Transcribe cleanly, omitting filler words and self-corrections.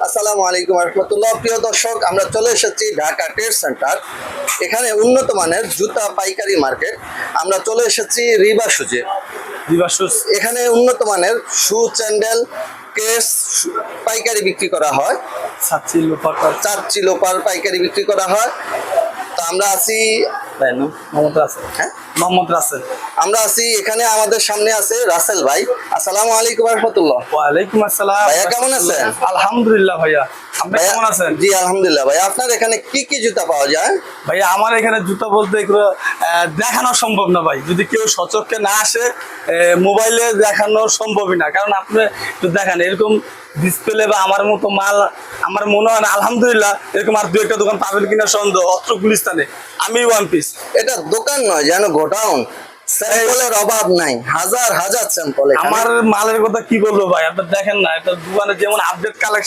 আসসালামু আলাইকুম রহমতুল্লাহ। প্রিয় দর্শক, আমরা চলে এসেছি ঢাকা ট্রেড সেন্টার। এখানে উন্নত মানের জুতা পাইকারি মার্কেট। আমরা চলে এসেছি রিবা শুজে। এখানে উন্নত মানের শু, স্যান্ডেল, কেস পাইকারি বিক্রি করা হয়। চাচ্ছি লোপার পাইকারি বিক্রি করা হয়। তো আমরা আছি মোহাম্মদ রাসেল। আমরা আছি এখানে, আমাদের সামনে আছে রাসেল ভাই। আসসালামু আলাইকুম রহমতুল্লাহ। ওয়ালাইকুম আসসালাম। ভাইয়া কেমন আছেন? আলহামদুলিল্লাহ ভাইয়া, আপনি কেমন আছেন? জি আলহামদুলিল্লাহ। ভাই আপনার এখানে কি কি জুতা পাওয়া যায়? ভাইয়া আমার এখানে জুতা বলতে এগুলো দেখানো সম্ভব না ভাই, যদি কেউ সচক্ষে না আসে মোবাইলে দেখানো সম্ভবই না। কারণ আপনি একটু দেখান এরকম ডিসপ্লে বা আমার মতো মাল আমার মনে হয় না আলহামদুলিল্লাহ এরকম আর দু একটা দোকান পাবেন কিনা সন্দেহ। অত্র গুলিস্তানে আমি ওয়ান পিস। এটা দোকান নয়, যেন গোডাউন। স্যাম্পলের অভাব নাই, হাজার হাজার স্যাম্পল। আমার মালের কথা কি বলবো ভাই, আপনার দেখেন না, এটা দোকানে যেমন আপডেট কালেকশন